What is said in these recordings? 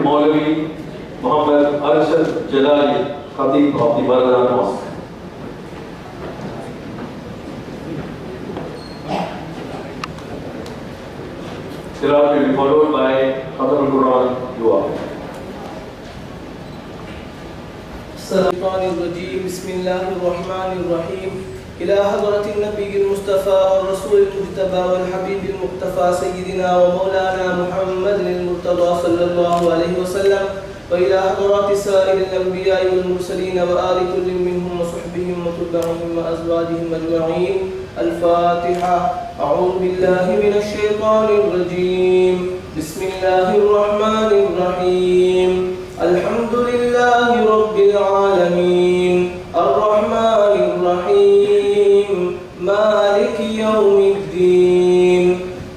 Maulvi Muhammad Arshad Jalali, Khatib of the Baradar Mosque. Tilawat will be followed by Khatam al-Quran Dua. بسم الله الرحمن الرحيم. إلى حضرة النبي المصطفى والرسول المجتبى والحبيب المقتفى سيدنا ومولانا محمد المرتضى صلى الله عليه وسلم، وإلى حضرات سائر الأنبياء والمرسلين وآل كل منهم وصحبهم وتبعهم وأزواجهم أجمعين. الفاتحة. أعوذ بالله من الشيطان الرجيم. بسم الله الرحمن الرحيم. الحمد لله رب العالمين الرحمن الرحيم مالك يوم الدين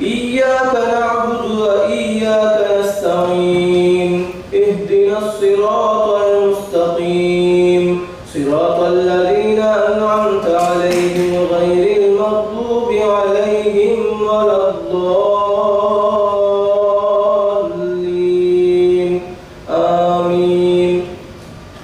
إياك نعبد وإياك نستعين اهدنا الصراط المستقيم صراط الذين أنعمت عليهم غير المغضوب عليهم ولا الضالين آمين.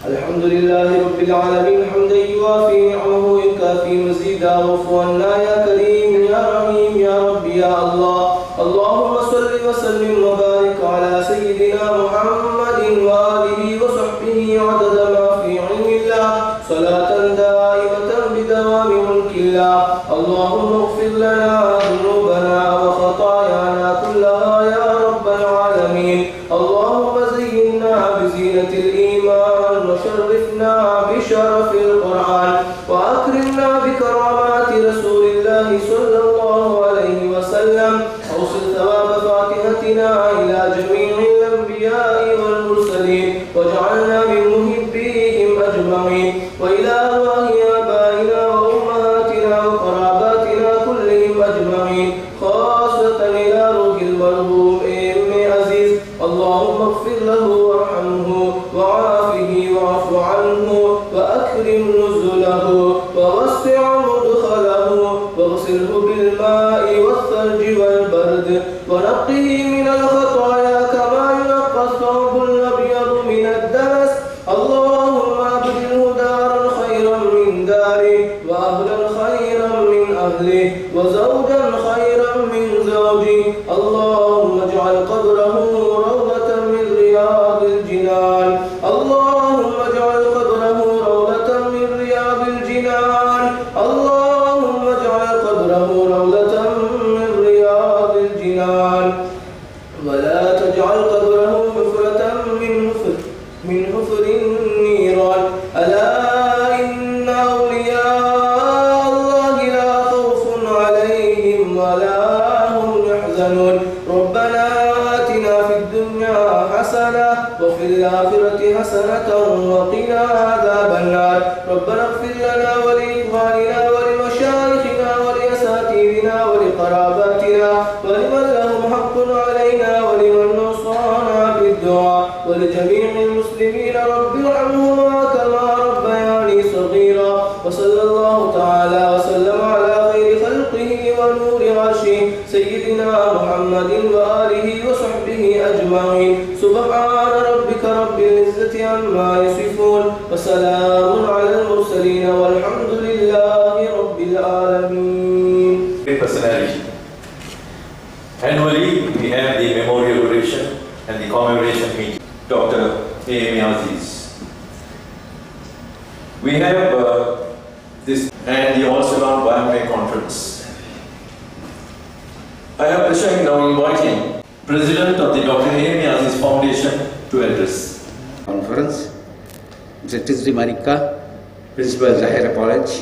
الحمد لله رب العالمين حمدا يوافي نعمه ويكافي مزيدا واعف عنا يا كريم يا رحيم يا رب يا الله. اللهم صل وسلم وبارك على سيدنا محمد وآله وصحبه عدد ما في علم الله صلاة دائمة بدوام ملك الله. اللهم اغفر لنا ذنوبنا وخطايانا كلها يا رب العالمين. اللهم زينا بزينة الإيمان وشرفنا بشرف القرآن وأكرمنا بكرامات رسول الله صلى الله عليه وسلم. أوصل ثواب فاتحتنا إلى جميع الأنبياء والمرسلين واجعلنا من محبيهم أجمعين، وإلى أرواح آبائنا وأمهاتنا وقراباتنا كلهم أجمعين، خاصة إلى روح المرحوم A.M.A عزيز. اللهم اغفر له وارحمه وعافه واعف عنه وأكرم نزله ووسع مدخله واغسله بالماء والثلج والبرد ونقه من الخطايا كما ينقى الثوب الأبيض من الدنس. اللهم أبدله دارا خيرا من داره وأهلا خيرا من أهله وزوجا خيرا من زوجه. اللهم اجعل قبره روضة من رياض الجنان. اللهم اجعل قبره روضة من رياض الجنان. اللهم اجعل قبره روضة من رياض الجنان ولا تجعل قبره حفرة من حفر النيران. ألا إن أولياء الله لا خوف عليهم ولا هم يحزنون. ربنا آتنا في الدنيا حسنة وفي الآخرة حسنة وقنا عذاب النار. ربنا اغفر لنا ولإخواننا ولمشايخنا ولأساتذتنا ولقراباتنا ولمن لهم حق علينا ولمن نصانا بالدعاء ولجميع المسلمين رب ارحمهما كما ربياني صغيرا. وصلى الله تعالى وسلم على خير خلقه ونور عرشه سيدنا محمد وآله وصحبه أجمعين. سبحان ربك رب العزة عما يصفون وسلام على المرسلين والحمد لله رب العالمين. Personality. Annually, we have the memorial oration and the commemoration meeting. Dr. A.M.A. Azeez. We have this and the all-around A.M.A. conference. I have the pleasure now inviting President of the Dr. A.M.A. Azeez Foundation to address. Conference, Mr. Tizri Marika, Principal Zahira College,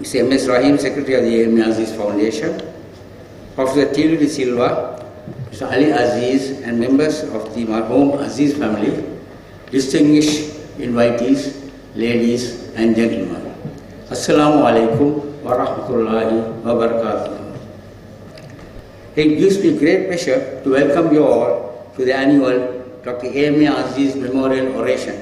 Mr. M.S. Rahim, Secretary of the A.M.A. Azeez Foundation, Professor T.V. Silva, Mr. Ali Azeez and members of the marhum Azeez family, distinguished invitees, ladies and gentlemen. Assalamu alaikum wa rahmatullahi wa barakatuh. It gives me great pleasure to welcome you all to the annual Dr. A.M.A. Azeez Memorial Oration.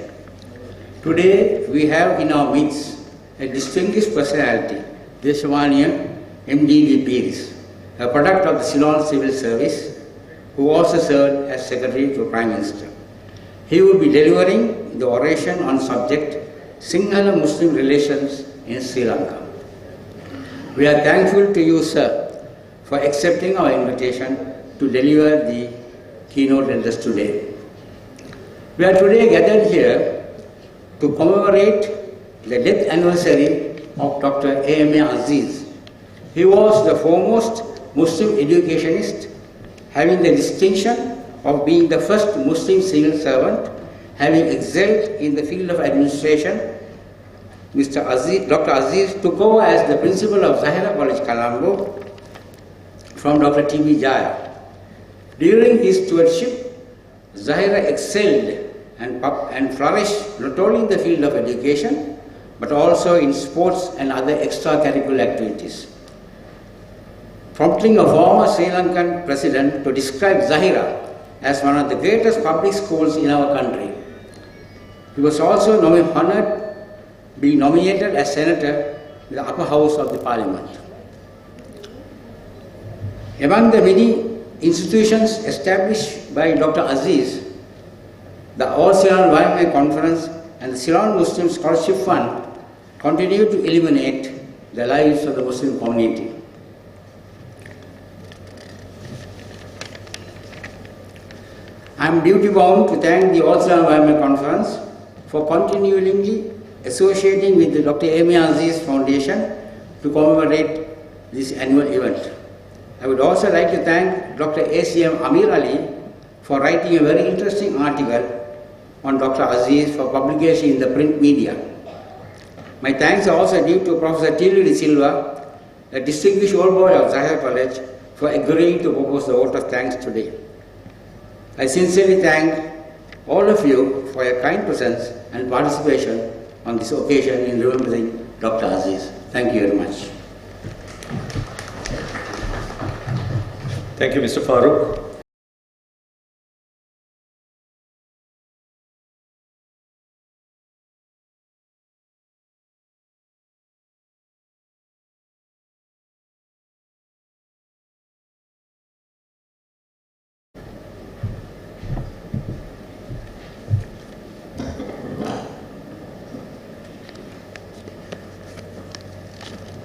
Today we have in our midst a distinguished personality, the Somalian M.D. Peers, a product of the Ceylon Civil Service, who also served as Secretary to Prime Minister. He will be delivering the oration on subject Sinhala-Muslim relations in Sri Lanka. We are thankful to you, sir, for accepting our invitation to deliver the keynote address today. We are today gathered here to commemorate the death anniversary of Dr. A.M.A. Azeez. He was the foremost Muslim educationist, having the distinction of being the first Muslim civil servant, having excelled in the field of administration. Dr. Azeez took over as the principal of Zahira College, Colombo, from Dr. T.B. Jaya. During his stewardship, Zahira excelled and flourished not only in the field of education, but also in sports and other extracurricular activities, prompting a former Sri Lankan president to describe Zahira as one of the greatest public schools in our country. He was also honored being nominated as senator in the upper house of the parliament. Among the many institutions established by Dr. Azeez, the All Ceylon Y.M.A. Conference and the Ceylon Muslim Scholarship Fund continue to illuminate the lives of the Muslim community. I am duty-bound to thank the All Ceylon Y.M.A. Conference for continually associating with the Dr. A.M.A. Azeez Foundation to commemorate this annual event. I would also like to thank Dr. A.C.M. Amir Ali for writing a very interesting article on Dr. Azeez for publication in the print media. My thanks are also due to Professor T.L. De Silva, a distinguished old boy of Zahir College, for agreeing to propose the vote of thanks today. I sincerely thank all of you for your kind presence and participation on this occasion in remembering Dr. Azeez. Thank you very much. Thank you, Mr. Farooq.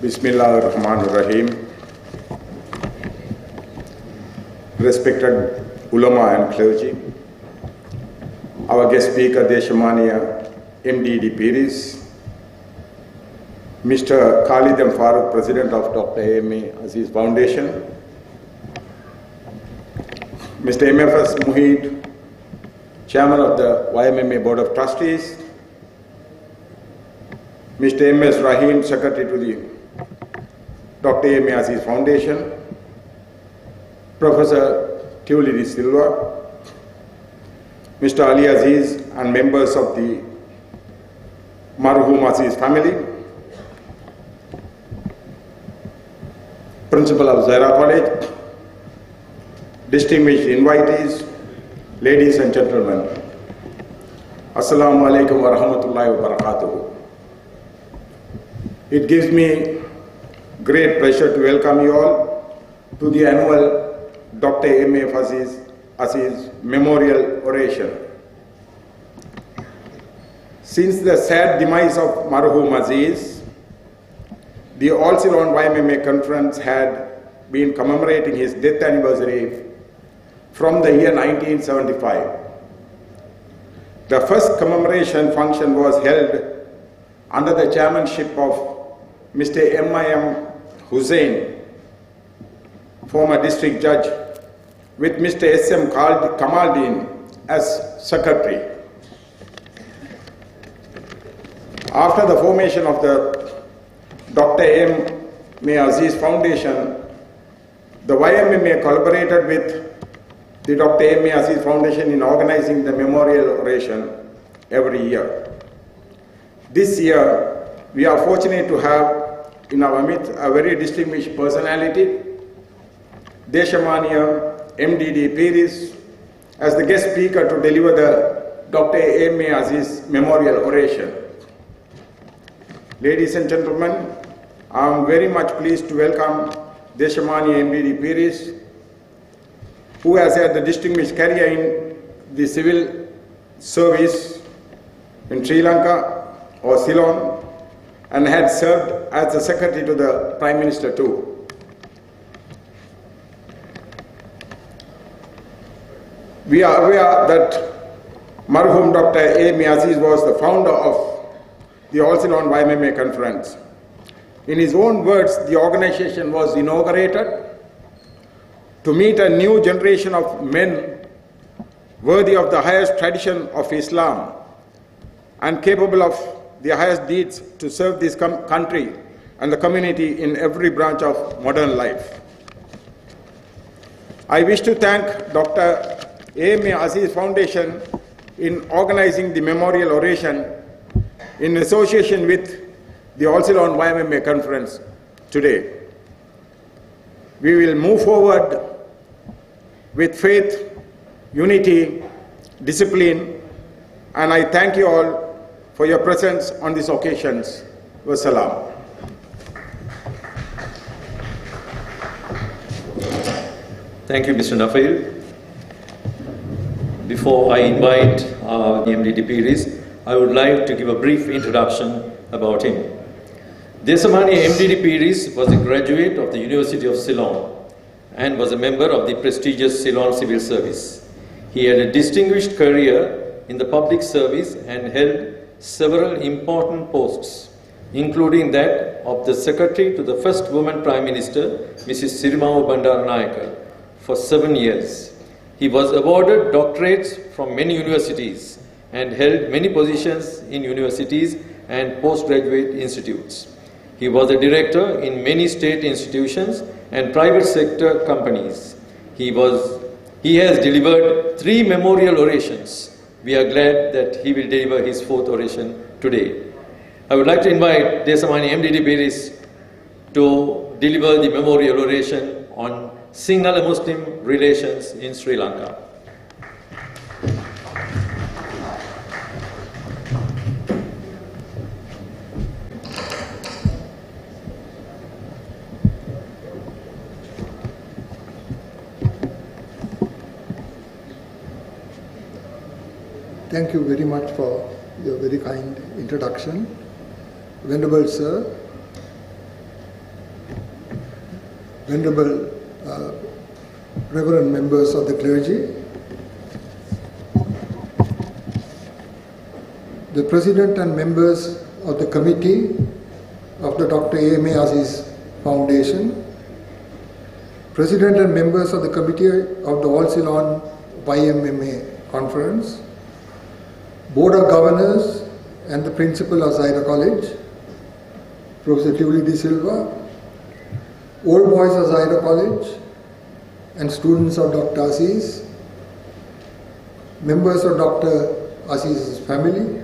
Bismillah ar-Rahman ar-Rahim. Respected ulama and clergy, our guest speaker, Deshamania MDD Piris, Mr. Khalid M. Farooq, President of Dr. A.M.A. Azeez Foundation, Mr. M.F.S. Muhid, Chairman of the YMMA Board of Trustees, Mr. M.S. Rahim, Secretary to the Dr. A.M.A. Azeez Foundation, Professor T.L. De Silva, Mr. Ali Azeez and members of the Marhum Azeez family, Principal of Zahira College, distinguished invitees, ladies and gentlemen, Assalamu alaikum wa rahmatullahi wa barakatuh. It gives me great pleasure to welcome you all to the annual Dr. A.M.A. Azeez Memorial Oration. Since the sad demise of Marhum Azeez, the All Ceylon YMMA Conference had been commemorating his death anniversary from the year 1975. The first commemoration function was held under the chairmanship of Mr. M.I.M. Hussain, former district judge, with Mr. S.M. Kamaldeen as secretary. After the formation of the Dr. A.M.A. Azeez Foundation, the YMMA collaborated with the Dr. A.M.A. Azeez Foundation in organizing the memorial oration every year. This year, we are fortunate to have in our midst a very distinguished personality, Deshamania MDD Piris, as the guest speaker to deliver the Dr. A.M.A. Azeez Memorial Oration. Ladies and gentlemen, I am very much pleased to welcome Deshamania MDD Piris who has had a distinguished career in the civil service in Sri Lanka or Ceylon, and had served as the secretary to the Prime Minister too. We are aware that Marhum Dr. A.M.A. Azeez was the founder of the All Ceylon YMMA conference. In his own words, the organization was inaugurated to meet a new generation of men worthy of the highest tradition of Islam and capable of the highest deeds to serve this country and the community in every branch of modern life. I wish to thank Dr. A.M.A. Azeez Foundation in organizing the memorial oration in association with the All Ceylon YMMA conference today. We will move forward with faith, unity, discipline, and I thank you all for your presence on these occasions. Wassalam. Thank you, Mr. Nafail. Before I invite the MDD Piris, I would like to give a brief introduction about him. Desamani MDD Piris was a graduate of the University of Ceylon and was a member of the prestigious Ceylon Civil Service. He had a distinguished career in the public service and held several important posts, including that of the Secretary to the first woman Prime Minister, Mrs. Sirimawa Bandaranayake, for 7 years. He was awarded doctorates from many universities and held many positions in universities and postgraduate institutes. He was a director in many state institutions and private sector companies. He has delivered 3 memorial orations. We are glad that he will deliver his 4th oration today. I would like to invite Desamani MDD Piris to deliver the memorial oration on Sinhala-Muslim relations in Sri Lanka. Thank you very much for your very kind introduction. Venerable Sir, Venerable Reverend members of the clergy, the President and members of the committee of the Dr. A.M.A. Azeez Foundation, President and members of the committee of the All Ceylon YMMA conference, Board of Governors and the Principal of Zaira College, Professor Tiuli De Silva, Old Boys of Zaira College, and students of Dr. Azeez, members of Dr. Azeez's family,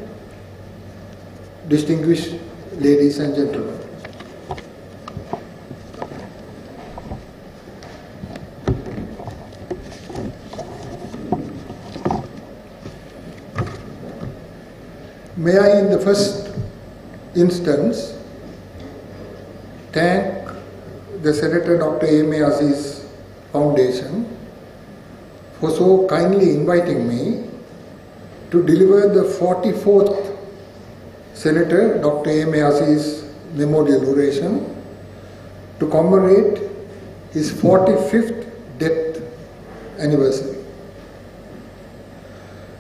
distinguished ladies and gentlemen. May I in the first instance thank the Senator Dr. A.M.A. Azeez Foundation for so kindly inviting me to deliver the 44th Senator Dr. A.M.A. Azeez Memorial Oration to commemorate his 45th death anniversary.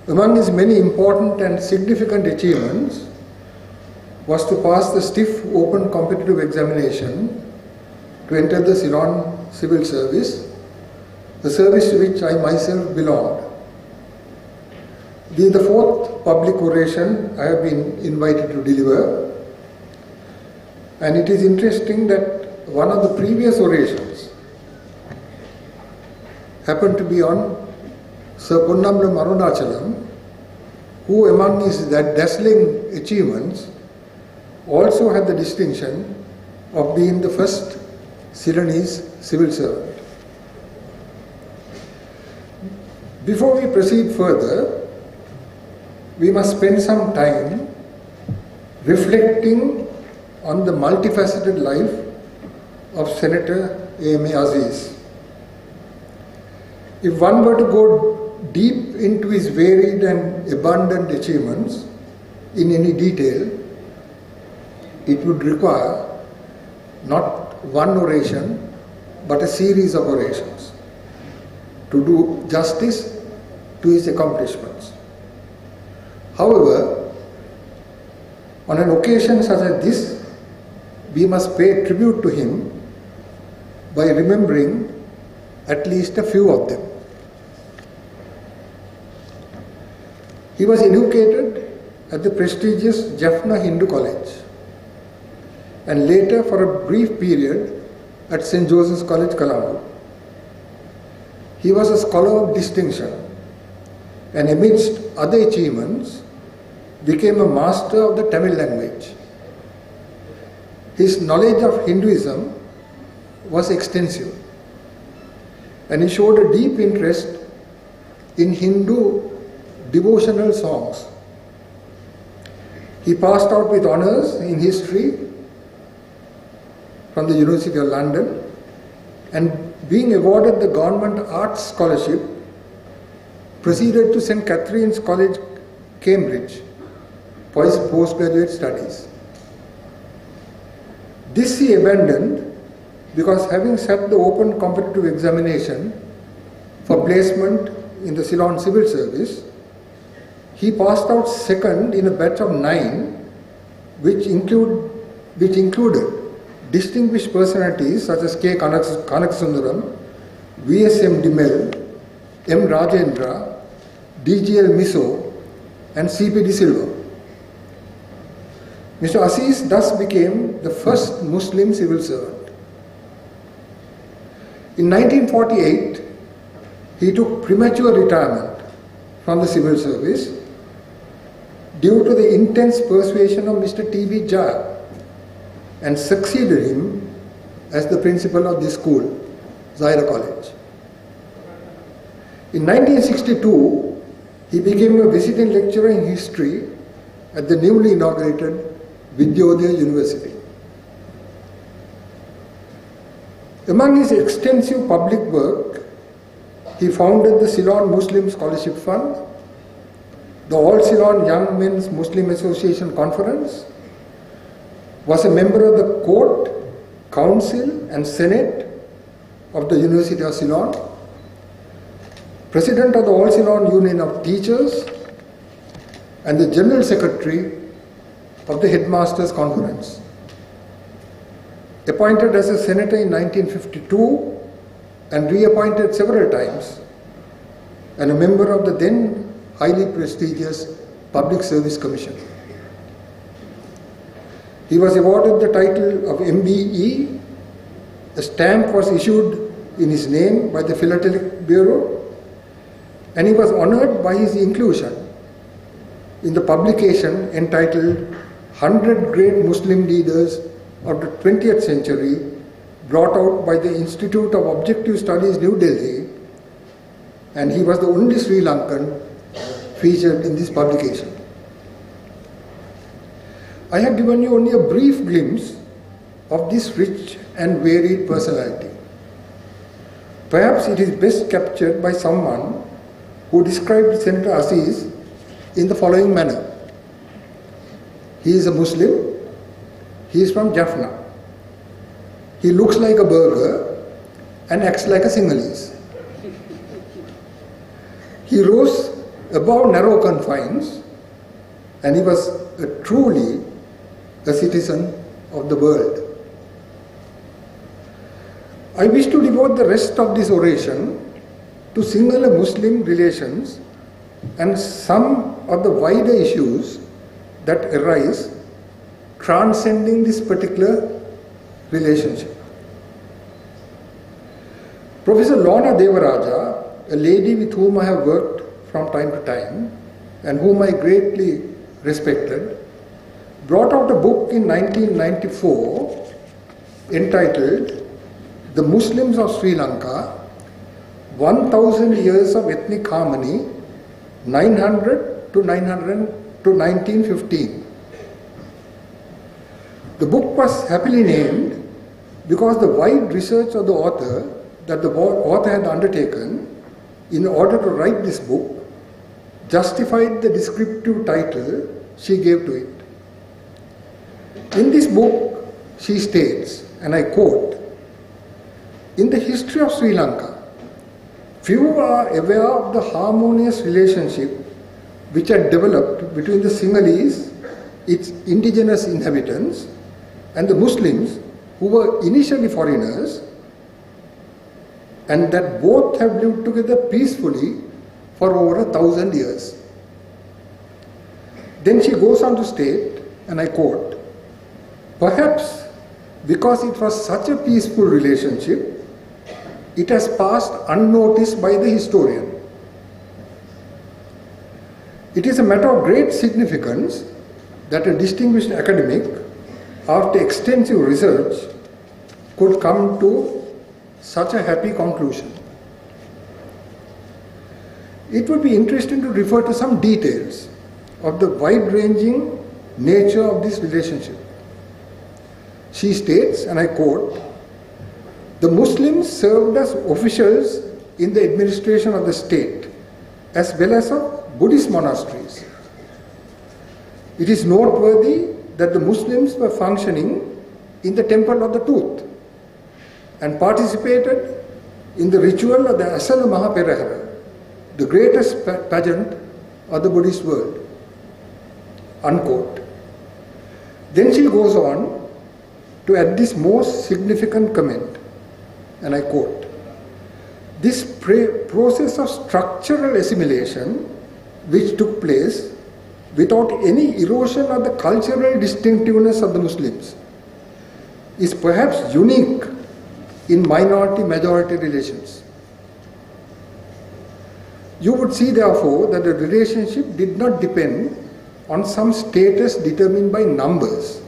Among his many important and significant achievements was to pass the stiff open competitive examination to enter the Ceylon Civil Service, the service to which I myself belonged. This is the 4th public oration I have been invited to deliver, and it is interesting that one of the previous orations happened to be on Sir Ponnambalam Arunachalam, who among his dazzling achievements also had the distinction of being the first Ceylonese civil servant. Before we proceed further, we must spend some time reflecting on the multifaceted life of Senator A.M.A. Azeez. If one were to go deep into his varied and abundant achievements in any detail, it would require not one oration, but a series of orations to do justice to his accomplishments. However, on an occasion such as this, we must pay tribute to him by remembering at least a few of them. He was educated at the prestigious Jaffna Hindu College and later for a brief period at St. Joseph's College, Colombo. He was a scholar of distinction and amidst other achievements became a master of the Tamil language. His knowledge of Hinduism was extensive and he showed a deep interest in Hindu devotional songs. He passed out with honours in history from the University of London and being awarded the Government Arts Scholarship, proceeded to St. Catherine's College, Cambridge for his postgraduate studies. This he abandoned because having sat the open competitive examination for placement in the Ceylon Civil Service, he passed out second in a batch of 9 which included distinguished personalities such as K. Kanakasundaram, V.S.M. Dimel, M. Rajendra, D.G.L. Miso and C.P.D. Silva. Mr. Azeez thus became the first Muslim civil servant. In 1948, he took premature retirement from the civil service due to the intense persuasion of Mr. T.B. Jha and succeeded him as the principal of this school, Zaira College. In 1962, he became a visiting lecturer in history at the newly inaugurated Vidyodaya University. Among his extensive public work, he founded the Ceylon Muslim Scholarship Fund, the All Ceylon Young Men's Muslim Association Conference, was a member of the Court, Council and Senate of the University of Ceylon, President of the All Ceylon Union of Teachers, and the General Secretary of the Headmasters Conference. Appointed as a senator in 1952 and reappointed several times, and a member of the then highly prestigious Public Service Commission. He was awarded the title of MBE. A stamp was issued in his name by the Philatelic Bureau, and he was honored by his inclusion in the publication entitled 100 Great Muslim Leaders of the 20th Century, brought out by the Institute of Objective Studies, New Delhi, and he was the only Sri Lankan featured in this publication. I have given you only a brief glimpse of this rich and varied personality. Perhaps it is best captured by someone who described Senator Azeez in the following manner. He is a Muslim, he is from Jaffna. He looks like a burgher and acts like a Sinhalese. He rose above narrow confines and he was truly a citizen of the world. I wish to devote the rest of this oration to Sinhala-Muslim relations and some of the wider issues that arise transcending this particular relationship. Professor Lorna Devaraja, a lady with whom I have worked from time to time and whom I greatly respected, brought out a book in 1994 entitled The Muslims of Sri Lanka, 1000 Years of Ethnic Harmony, 900 to 1915. The book was happily named because the wide research of the author that the author had undertaken in order to write this book, justified the descriptive title she gave to it. In this book, she states, and I quote, "In the history of Sri Lanka, few are aware of the harmonious relationship which had developed between the Sinhalese, its indigenous inhabitants, and the Muslims who were initially foreigners, and that both have lived together peacefully for over 1,000 years." Then she goes on to state, and I quote, "Perhaps because it was such a peaceful relationship, it has passed unnoticed by the historian. It is a matter of great significance that a distinguished academic, after extensive research, could come to such a happy conclusion." It would be interesting to refer to some details of the wide-ranging nature of this relationship. She states, and I quote, "The Muslims served as officials in the administration of the state, as well as of Buddhist monasteries. It is noteworthy that the Muslims were functioning in the Temple of the Tooth and participated in the ritual of the Asala Mahaperahara, the greatest pageant of the Buddhist world." Unquote. Then she goes on to add this most significant comment, and I quote, "This process of structural assimilation which took place without any erosion of the cultural distinctiveness of the Muslims is perhaps unique in minority-majority relations. You would see therefore that the relationship did not depend on some status determined by numbers.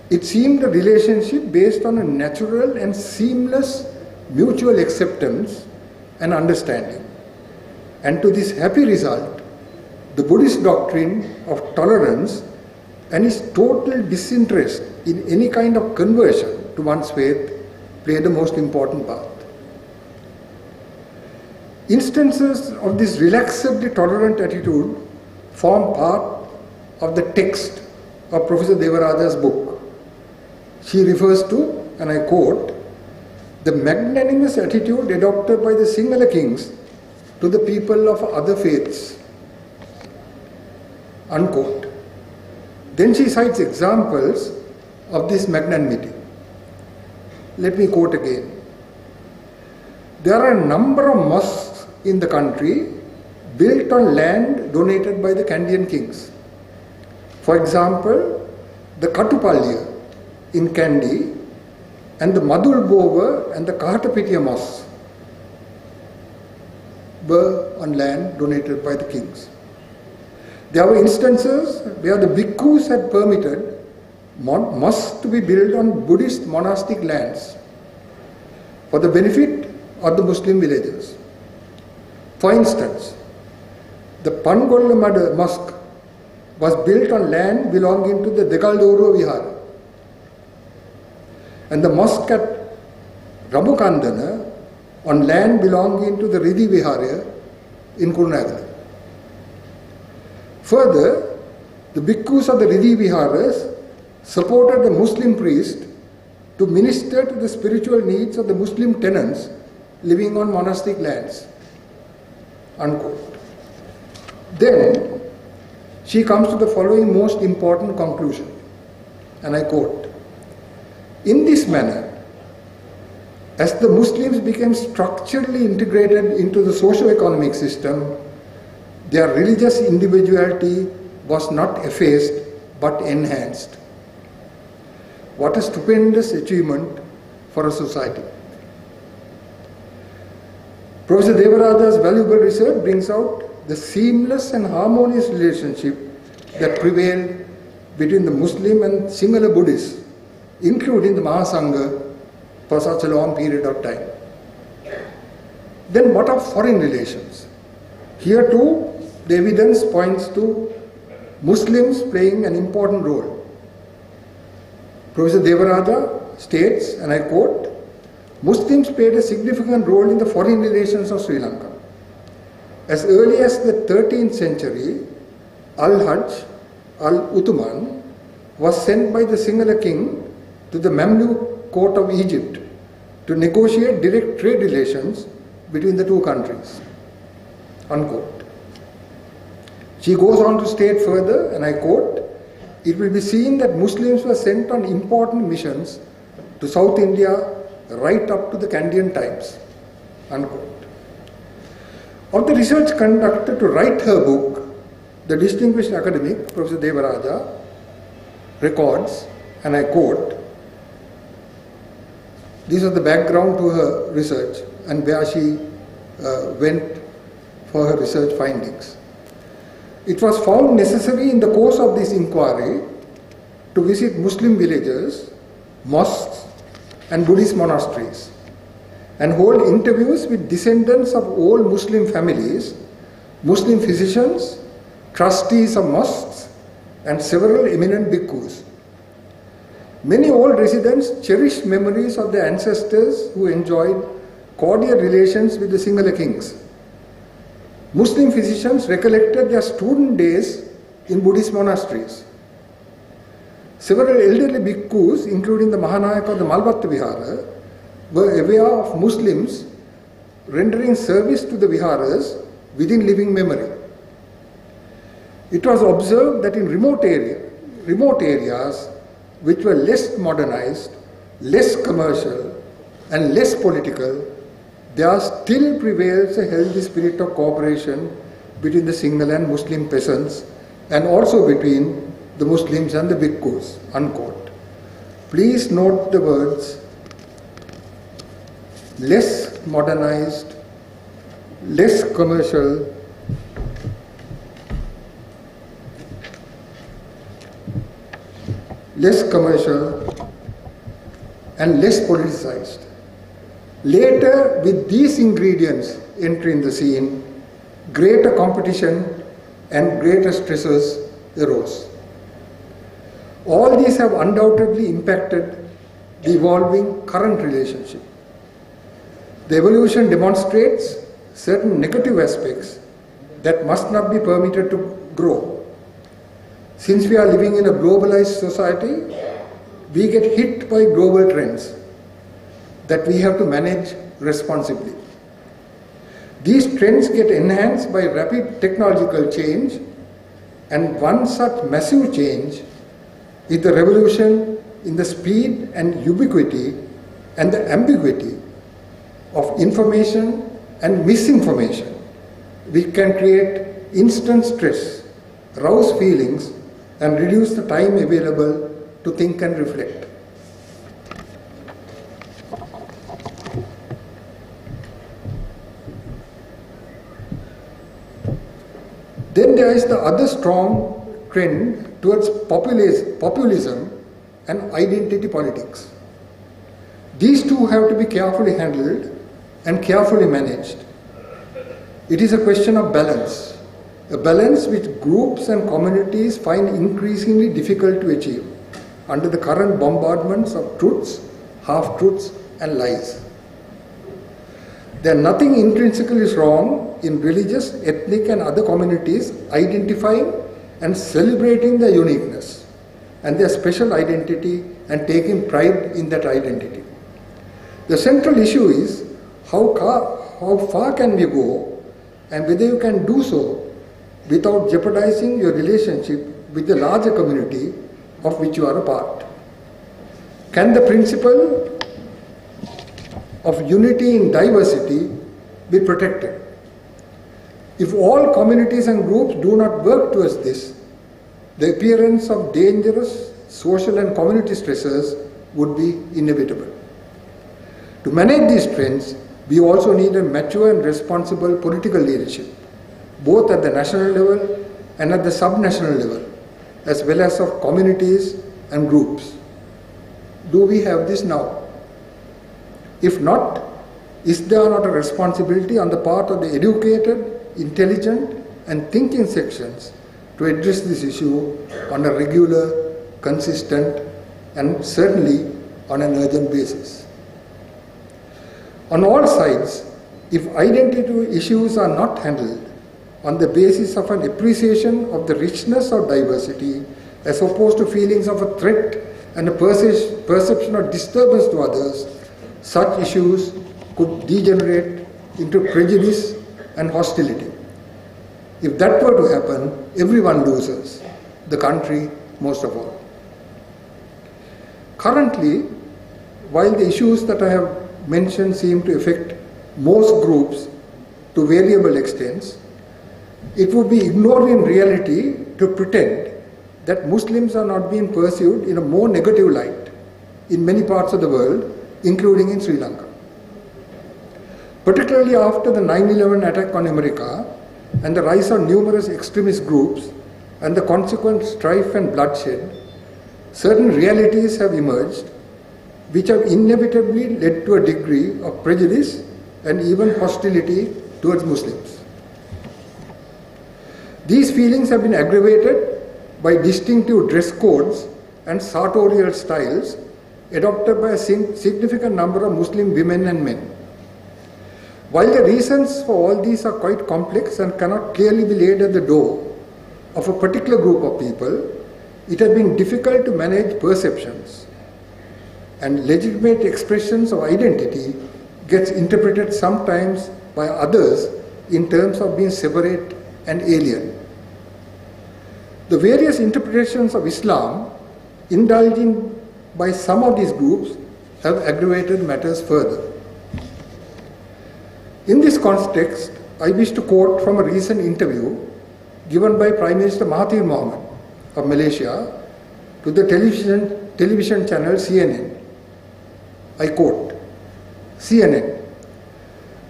It seemed a relationship based on a natural and seamless mutual acceptance and understanding. And to this happy result, the Buddhist doctrine of tolerance and its total disinterest in any kind of conversion to one's faith played the most important part." Instances of this relaxedly tolerant attitude form part of the text of Professor Devarada's book. She refers to, and I quote, "the magnanimous attitude adopted by the Sinhala kings to the people of other faiths." Unquote. Then she cites examples of this magnanimity. Let me quote again. "There are a number of mosques in the country built on land donated by the Kandyan kings. For example, the Katupalya in Kandy and the Madulbova and the Kahatapitiya mosques were on land donated by the kings. There were instances where the bhikkhus had permitted mosques to be built on Buddhist monastic lands for the benefit of the Muslim villagers. For instance, the Pangolla Mosque was built on land belonging to the Degaldoro Vihara, and the mosque at Rabukandana on land belonging to the Riddhi Vihara in Kurunegala. Further, the bhikkhus of the Riddhi Viharas supported the Muslim priest to minister to the spiritual needs of the Muslim tenants living on monastic lands." Unquote. Then she comes to the following most important conclusion, and I quote, "In this manner, as the Muslims became structurally integrated into the socio-economic system, their religious individuality was not effaced but enhanced. What a stupendous achievement for a society." Professor Devarada's valuable research brings out the seamless and harmonious relationship that prevailed between the Muslim and Sinhala Buddhists, including the Mahasangha, for such a long period of time. Then what of foreign relations? Here too, the evidence points to Muslims playing an important role. Professor Devarada states, and I quote, Muslims played a significant role in the foreign relations of Sri Lanka. As early as the 13th century, Al-Hajj al-Uthman was sent by the Sinhala king to the Mamluk court of Egypt to negotiate direct trade relations between the two countries. Unquote. She goes on to state further, and I quote, "It will be seen that Muslims were sent on important missions to South India right up to the Kandyan times." Unquote. Of the research conducted to write her book, the distinguished academic, Professor Devaraja, records, and I quote, this is the background to her research and where she went for her research findings. "It was found necessary in the course of this inquiry to visit Muslim villages, mosques, and Buddhist monasteries, and hold interviews with descendants of all Muslim families, Muslim physicians, trustees of mosques, and several eminent bhikkhus. Many old residents cherished memories of their ancestors who enjoyed cordial relations with the Sinhala kings. Muslim physicians recollected their student days in Buddhist monasteries. Several elderly bhikkhus, including the Mahanayaka of the Malbatta Vihara, were aware of Muslims rendering service to the viharas within living memory. It was observed that in remote areas which were less modernized, less commercial, and less political, there still prevails a healthy spirit of cooperation between the Sinhala and Muslim peasants, and also between the Muslims and the bhikkhus." Unquote. Please note the words less modernized, less commercial, and less politicized. Later, with these ingredients entering the scene, greater competition and greater stresses arose. All these have undoubtedly impacted the evolving current relationship. The evolution demonstrates certain negative aspects that must not be permitted to grow. Since we are living in a globalized society, we get hit by global trends that we have to manage responsibly. These trends get enhanced by rapid technological change, and one such massive change is the revolution in the speed and ubiquity and the ambiguity of information and misinformation, which can create instant stress, rouse feelings, and reduce the time available to think and reflect. Then there is the other strong trend towards populism and identity politics. These two have to be carefully handled and carefully managed. It is a question of balance, a balance which groups and communities find increasingly difficult to achieve under the current bombardments of truths, half-truths, and lies. There is nothing intrinsically wrong in religious, ethnic, and other communities identifying and celebrating their uniqueness and their special identity and taking pride in that identity. The central issue is how far can we go, and whether you can do so without jeopardizing your relationship with the larger community of which you are a part. Can the principle of unity in diversity be protected? If all communities and groups do not work towards this, the appearance of dangerous social and community stressors would be inevitable. To manage these trends, we also need a mature and responsible political leadership, both at the national level and at the subnational level, as well as of communities and groups. Do we have this now? If not, is there not a responsibility on the part of the educated, intelligent, and thinking sections to address this issue on a regular, consistent, and certainly on an urgent basis? On all sides, if identity issues are not handled on the basis of an appreciation of the richness of diversity as opposed to feelings of a threat and a perception of disturbance to others, such issues could degenerate into prejudice and hostility. If that were to happen, everyone loses, the country most of all. Currently, while the issues that I have mentioned seem to affect most groups to variable extents, it would be ignored in reality to pretend that Muslims are not being pursued in a more negative light in many parts of the world, including in Sri Lanka. Particularly after the 9/11 attack on America and the rise of numerous extremist groups and the consequent strife and bloodshed, certain realities have emerged which have inevitably led to a degree of prejudice and even hostility towards Muslims. These feelings have been aggravated by distinctive dress codes and sartorial styles adopted by a significant number of Muslim women and men. While the reasons for all these are quite complex and cannot clearly be laid at the door of a particular group of people, it has been difficult to manage perceptions, and legitimate expressions of identity gets interpreted sometimes by others in terms of being separate and alien. The various interpretations of Islam indulged in by some of these groups have aggravated matters further. In this context, I wish to quote from a recent interview given by Prime Minister Mahathir Mohamad of Malaysia to the television channel CNN. I quote, CNN,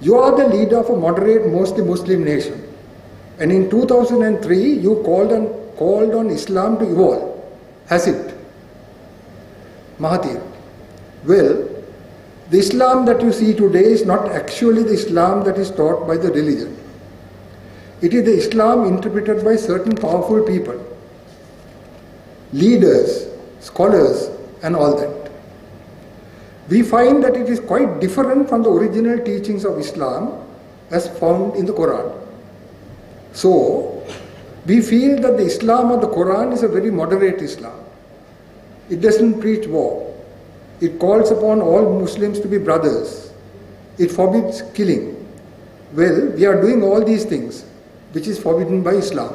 "You are the leader of a moderate, mostly Muslim nation, and in 2003 you called on Islam to evolve. Has it?" Mahathir, "Well, the Islam that you see today is not actually the Islam that is taught by the religion. It is the Islam interpreted by certain powerful people, leaders, scholars, and all that. We find that it is quite different from the original teachings of Islam as found in the Quran. So, we feel that the Islam of the Quran is a very moderate Islam. It doesn't preach war. It calls upon all Muslims to be brothers. It forbids killing. Well, we are doing all these things, which is forbidden by Islam.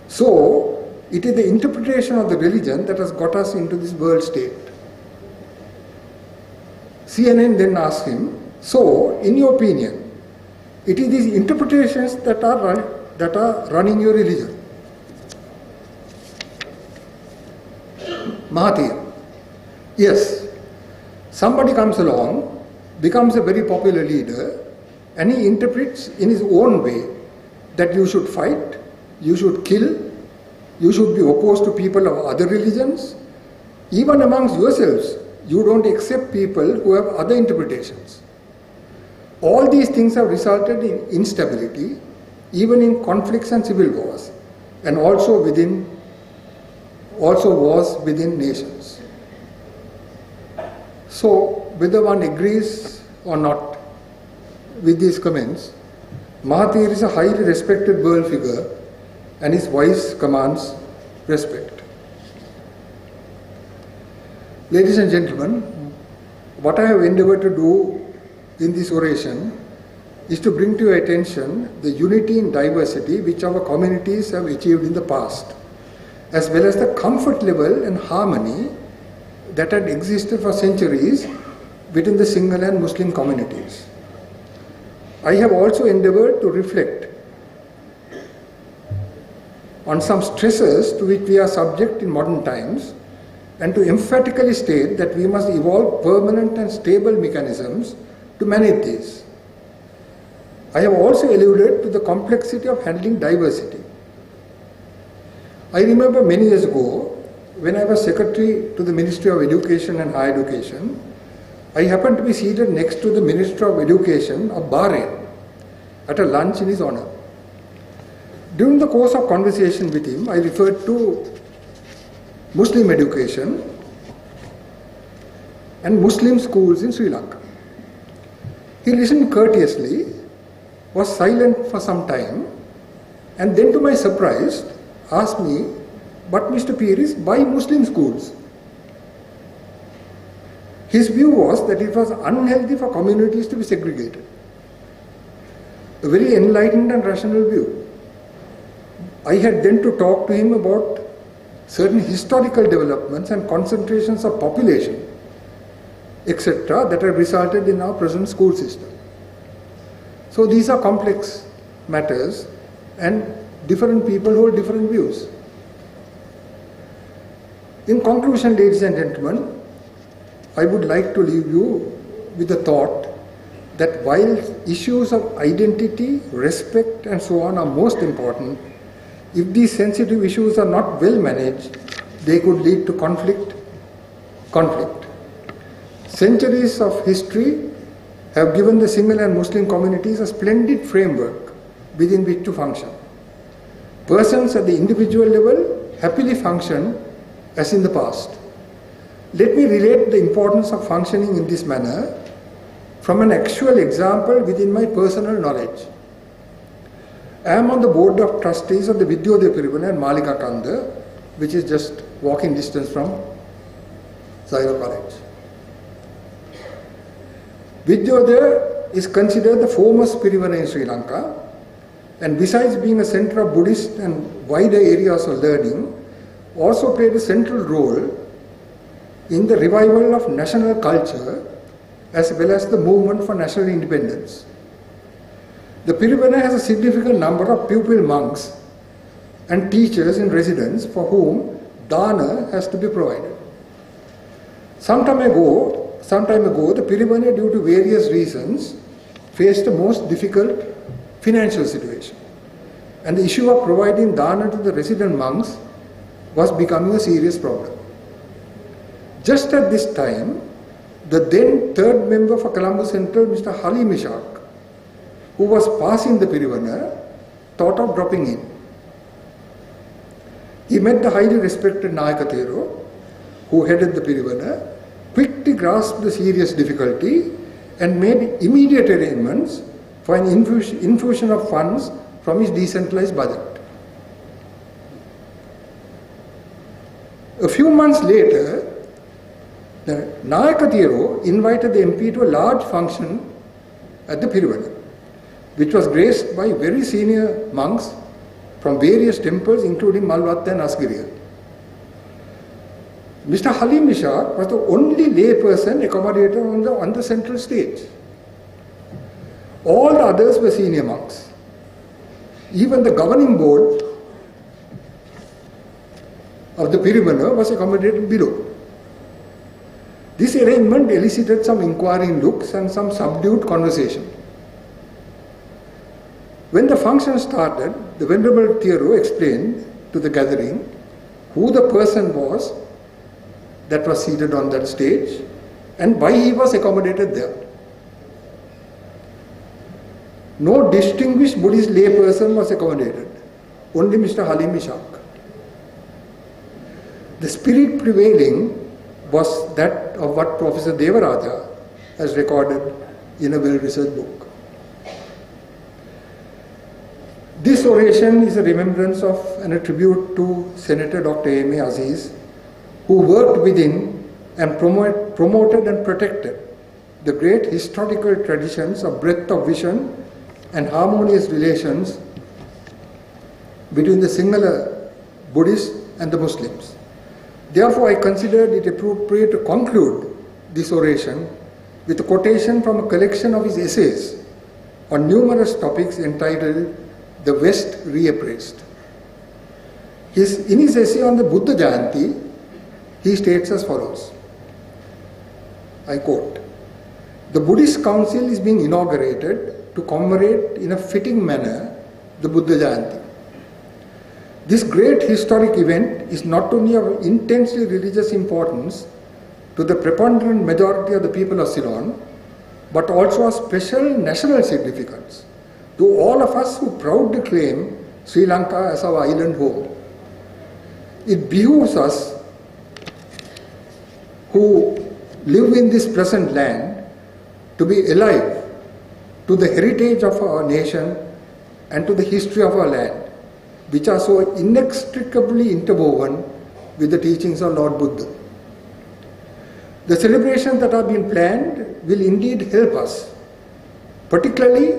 So, it is the interpretation of the religion that has got us into this world state." CNN then asked him, "So, in your opinion, it is these interpretations that are running your religion?" Mahathir, "Yes, somebody comes along, becomes a very popular leader, and he interprets in his own way that you should fight, you should kill, you should be opposed to people of other religions. Even amongst yourselves, you don't accept people who have other interpretations. All these things have resulted in instability, even in conflicts and civil wars, and also wars within nations." So, whether one agrees or not with these comments, Mahathir is a highly respected world figure and his voice commands respect. Ladies and gentlemen, what I have endeavored to do in this oration is to bring to your attention the unity in diversity which our communities have achieved in the past, as well as the comfort level and harmony that had existed for centuries within the Sinhala and Muslim communities. I have also endeavored to reflect on some stresses to which we are subject in modern times, and to emphatically state that we must evolve permanent and stable mechanisms to manage these. I have also alluded to the complexity of handling diversity. I remember many years ago, when I was Secretary to the Ministry of Education and Higher Education, I happened to be seated next to the Minister of Education of Bahrain at a lunch in his honor. During the course of conversation with him, I referred to Muslim education and Muslim schools in Sri Lanka. He listened courteously, was silent for some time, and then to my surprise asked me, "But Mr. Piris, why Muslim schools?" His view was that it was unhealthy for communities to be segregated. A very enlightened and rational view. I had then to talk to him about certain historical developments and concentrations of population, etc., that have resulted in our present school system. So these are complex matters and different people hold different views. In conclusion, ladies and gentlemen, I would like to leave you with the thought that while issues of identity, respect and so on are most important, if these sensitive issues are not well managed, they could lead to conflict. Centuries of history have given the Sinhala and Muslim communities a splendid framework within which to function. Persons at the individual level happily function as in the past. Let me relate the importance of functioning in this manner from an actual example within my personal knowledge. I am on the board of trustees of the Vidyodaya Pirivana and Malika Kanda, which is just walking distance from Zairo College. Vidyodaya is considered the foremost Pirivana in Sri Lanka, and besides being a center of Buddhist and wider areas of learning, also played a central role in the revival of national culture as well as the movement for national independence. The Pirivana has a significant number of pupil monks and teachers in residence for whom dana has to be provided. Some time ago, the Pirivana, due to various reasons, faced a most difficult financial situation, and the issue of providing dana to the resident monks was becoming a serious problem. Just at this time, the then third member for Colombo Central, Mr. Halim Ishaq, who was passing the Pirivana, thought of dropping in. He met the highly respected Nayaka Thero, who headed the Pirivana, quickly grasped the serious difficulty and made immediate arrangements for an infusion of funds from his decentralized budget. A few months later, the Nayaka Thero invited the MP to a large function at the Pirivana, which was graced by very senior monks from various temples including Malvatta and Asgiriya. Mr. Halim Ishaq was the only lay person accommodated on the central stage. All the others were senior monks. Even the governing board of the Pirivana was accommodated below. This arrangement elicited some inquiring looks and some subdued conversation. When the function started, the Venerable Thero explained to the gathering who the person was that was seated on that stage and why he was accommodated there. No distinguished Buddhist lay person was accommodated, only Mr. Halim Ishaq. The spirit prevailing was that of what Professor Devaraja has recorded in a well-researched book. This oration is a remembrance of and a tribute to Senator Dr. A.M.A. Azeez, who worked within and promoted and protected the great historical traditions of breadth of vision and harmonious relations between the Sinhala Buddhists and the Muslims. Therefore, I considered it appropriate to conclude this oration with a quotation from a collection of his essays on numerous topics entitled "The West Reappraised." In his essay on the Buddha Jayanti, he states as follows, I quote, "The Buddhist Council is being inaugurated to commemorate in a fitting manner the Buddha Jayanti. This great historic event is not only of intensely religious importance to the preponderant majority of the people of Ceylon, but also of special national significance to all of us who proudly claim Sri Lanka as our island home. It behooves us who live in this present land to be alive to the heritage of our nation and to the history of our land, which are so inextricably interwoven with the teachings of Lord Buddha. The celebrations that are being planned will indeed help us, particularly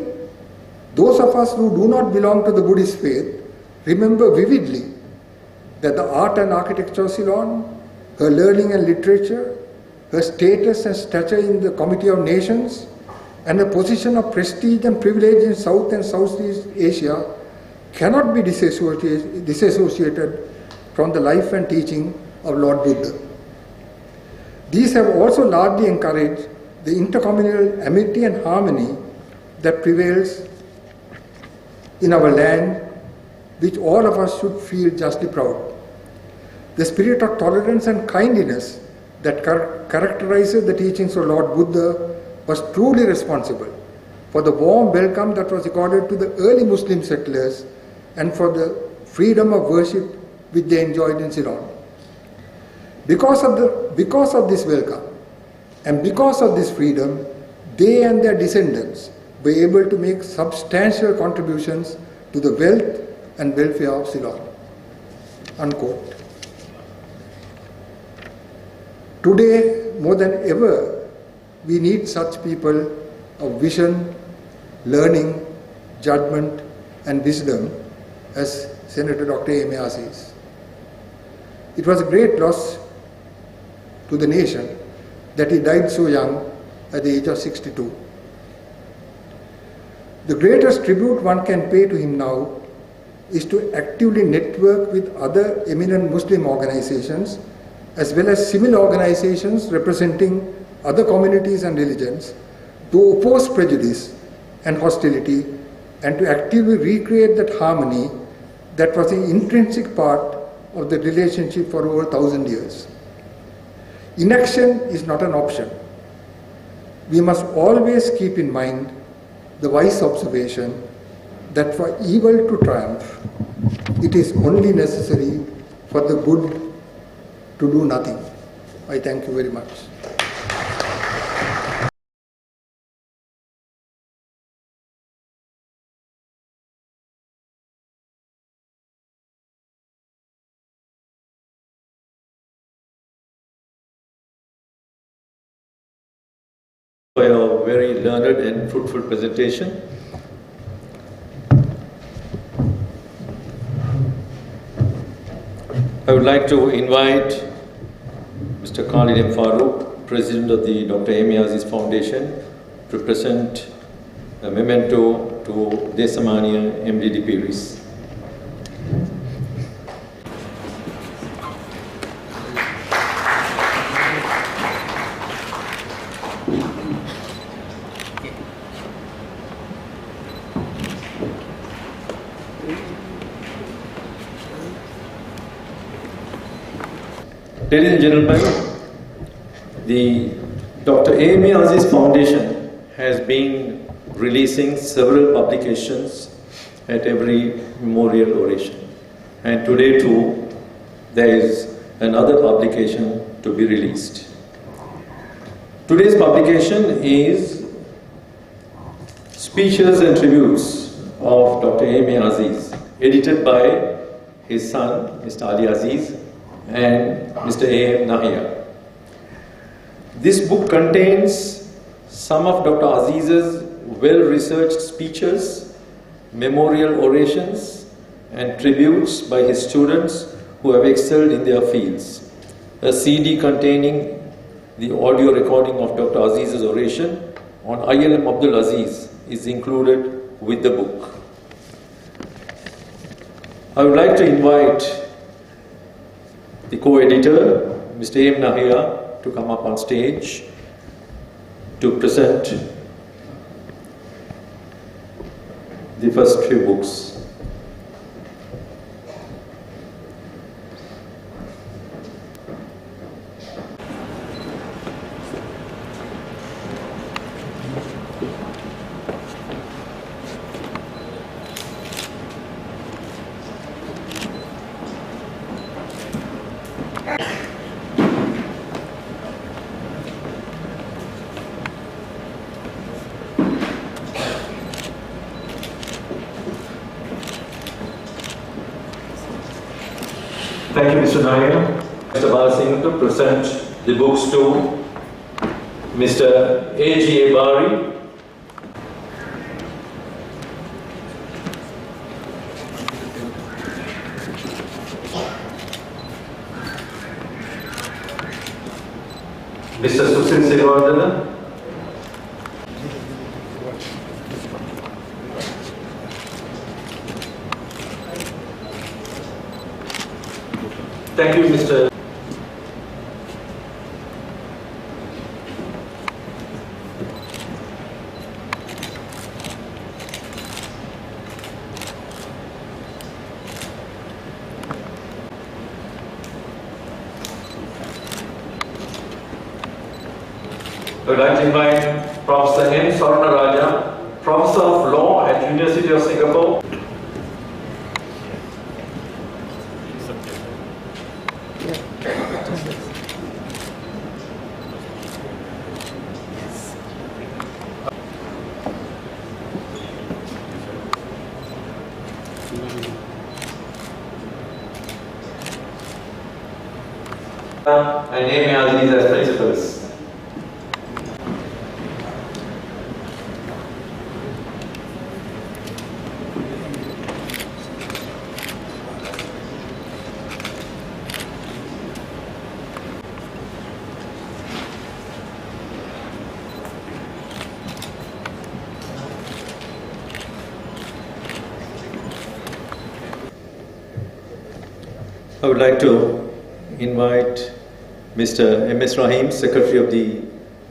those of us who do not belong to the Buddhist faith. Remember vividly that the art and architecture of Ceylon, her learning and literature, her status and stature in the Committee of Nations, and her position of prestige and privilege in South and Southeast Asia cannot be disassociated from the life and teaching of Lord Buddha. These have also largely encouraged the intercommunal amity and harmony that prevails in our land, which all of us should feel justly proud. The spirit of tolerance and kindliness that characterizes the teachings of Lord Buddha was truly responsible for the warm welcome that was accorded to the early Muslim settlers and for the freedom of worship which they enjoyed in Ceylon. Because of this welcome and because of this freedom, they and their descendants were able to make substantial contributions to the wealth and welfare of Ceylon. Unquote. Today, more than ever, we need such people of vision, learning, judgment, and wisdom as Senator Dr. A.M.A. Azeez. It was a great loss to the nation that he died so young at the age of 62. The greatest tribute one can pay to him now is to actively network with other eminent Muslim organizations as well as similar organizations representing other communities and religions to oppose prejudice and hostility and to actively recreate that harmony that was an intrinsic part of the relationship for over 1,000 years. Inaction is not an option. We must always keep in mind the wise observation that for evil to triumph, it is only necessary for the good to do nothing. I thank you very much. For your very learned and fruitful presentation. I would like to invite Mr. Khalid M. Farooq, President of the Dr. A.M.A. Azeez Foundation, to present a memento to Desamania MD Piris. Ladies and gentlemen, the Dr. A.M.A. Azeez Foundation has been releasing several publications at every memorial oration. And today too, there is another publication to be released. Today's publication is Speeches and Tributes of Dr. A.M.A. Azeez, edited by his son, Mr. Ali Azeez, and Mr. A.M. Nahia. This book contains some of Dr. Azeez's well-researched speeches, memorial orations, and tributes by his students who have excelled in their fields. A CD containing the audio recording of Dr. Azeez's oration on I.L.M. Abdul Aziz is included with the book. I would like to invite the co-editor, Mr. A.M. Nahia, to come up on stage to present the first few books. Thank you, Mr. Nair. Mr. Balasingh to present the books to Mr. A.G.A. Bari. Mr. Susil Silvardana. Thank you, Mr. I would like to invite Professor M. Swarnaraja, Professor of Law at University of Singapore. And A.M.A. Azeez as principals. I would like to invite Mr. M.S. Rahim, Secretary of the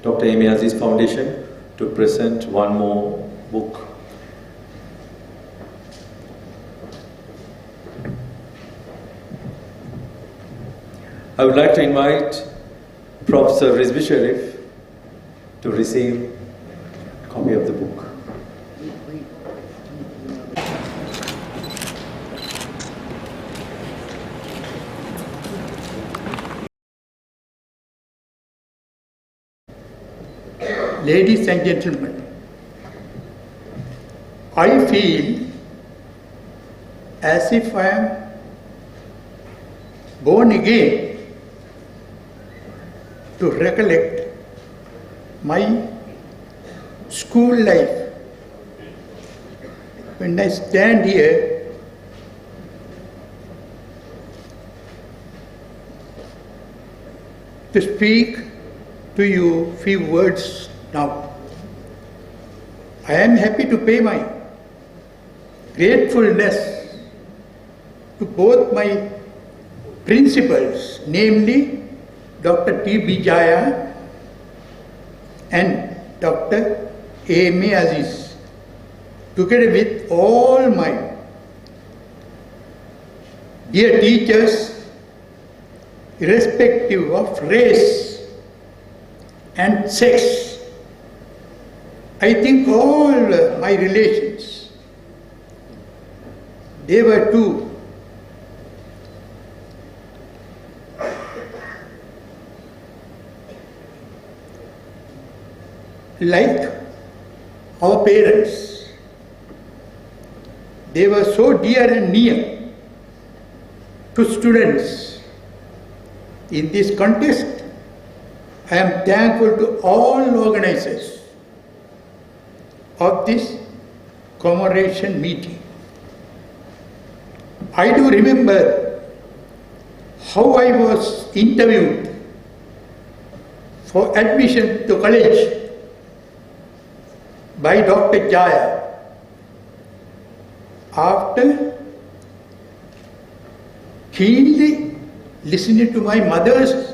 Dr. A.M.A. Azeez Foundation, to present one more book. I would like to invite Professor Rizvi Sharif to receive a copy of the book. Ladies and gentlemen, I feel as if I am born again to recollect my school life. When I stand here, to speak to you few words now, I am happy to pay my gratefulness to both my principals, namely Dr. T.B. Jaya and Dr. A.M.A. Azeez, together with all my dear teachers, irrespective of race and sex. I think all my relations, they were too like our parents. They were so dear and near to students. In this context, I am thankful to all organizers of this commemoration meeting. I do remember how I was interviewed for admission to college by Dr. Jaya. After keenly listening to my mother's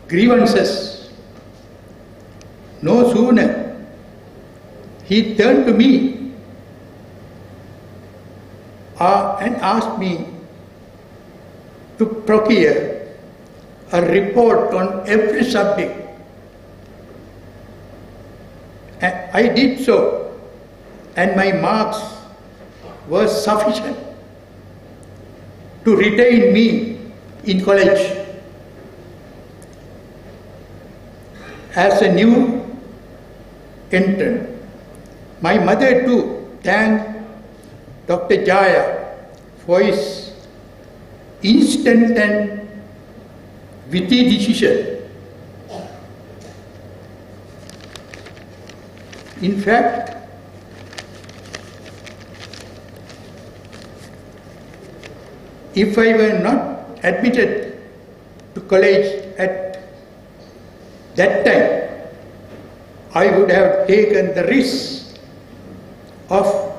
grievances, no sooner he turned to me and asked me to procure a report on every subject. And I did so, and my marks were sufficient to retain me in college. As a new entrant, my mother too thanked Dr. Jaya for his instant and witty decision. In fact, if I were not admitted to college at that time, I would have taken the risk of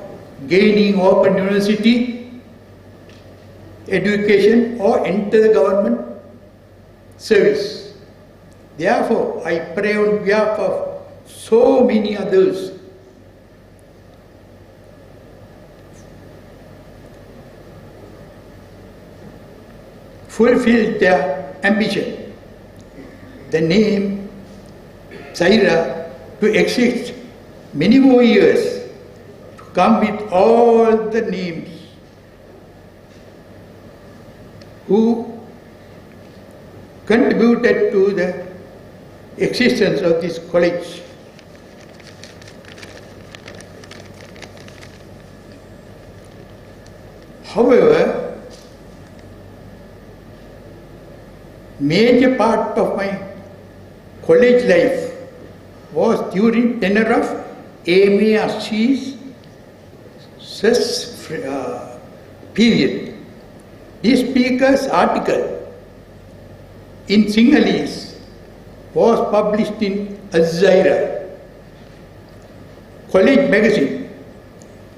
gaining open university education or enter the government service. Therefore, I pray on behalf of so many others fulfill their ambition. The name Zaira to exist many more years, to come with all the names who contributed to the existence of this college. However, major part of my college life was during tenure of A.M.A. Azeez period. This speaker's article in Sinhalese was published in Azeez College magazine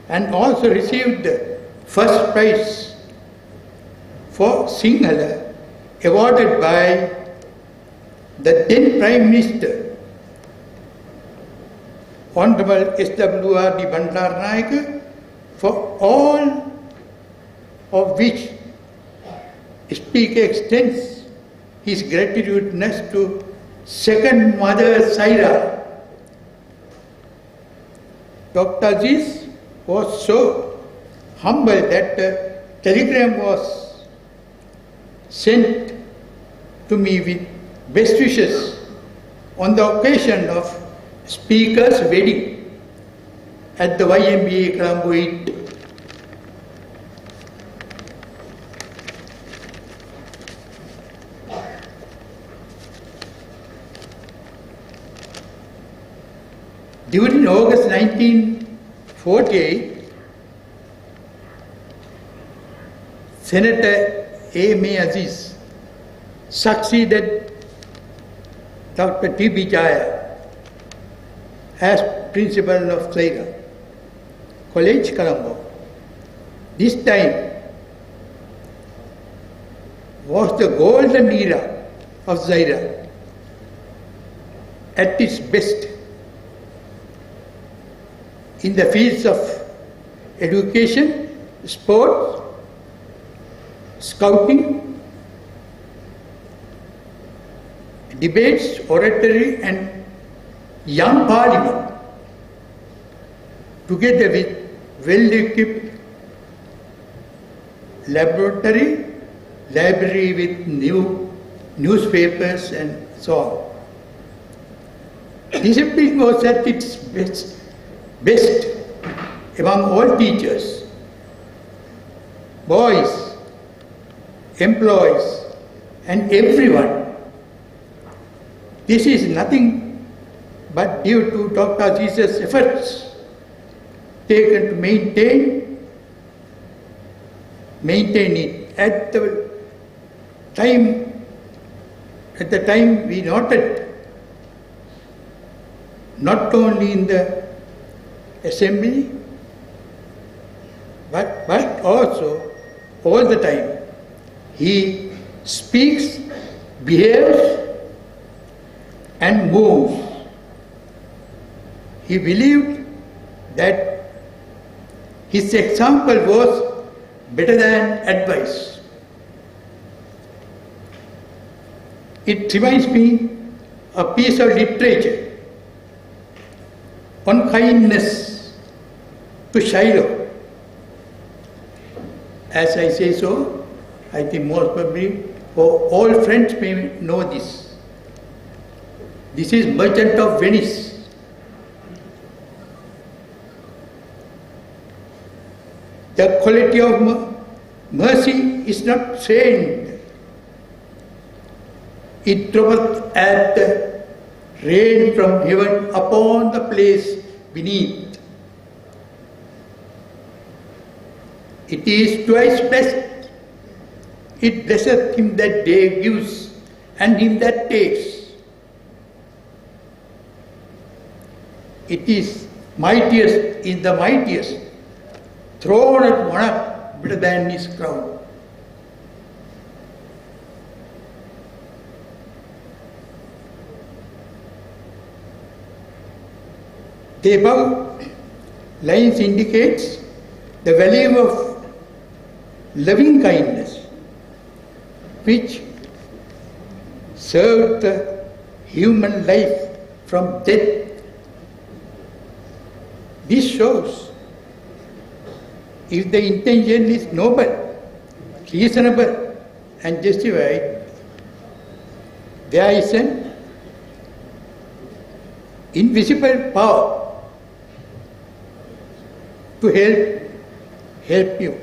and also received the first prize for Sinhala awarded by the then Prime Minister, Honorable S.W.R.D. Bandaranaike, for all of which Speaker extends his gratitudeness to second mother Zaira. Dr. Azeez was so humble that a telegram was sent to me with best wishes on the occasion of Speaker's wedding at the YMBA Colombo 8. During August 1948, Senator A.M.A. Azeez succeeded Dr. T.B. Jaya as principal of Zaira College, Colombo. This time was the golden era of Zaira at its best in the fields of education, sports, scouting, debates, oratory and young parliament, together with well-equipped library with new newspapers and so on. Discipline was at its best among all teachers, boys, employees and everyone. This is nothing but due to Dr. Azeez's efforts taken to maintain it. At the time we noted, not only in the assembly, but also all the time, he speaks, behaves and moves. He believed that his example was better than advice. It reminds me of a piece of literature on kindness to Shiloh. As I say so, I think most probably for all friends may know this. This is Merchant of Venice. The quality of Mercy is not trained. It droveth as the rain from heaven upon the place beneath. It is twice blessed. It blesseth him that day gives, and him that takes. It is mightiest in the mightiest, thrown at one up better than his crown. The above lines indicates the value of loving kindness, which served the human life from death. This shows if the intention is noble, reasonable and justified, there is an invisible power to help you.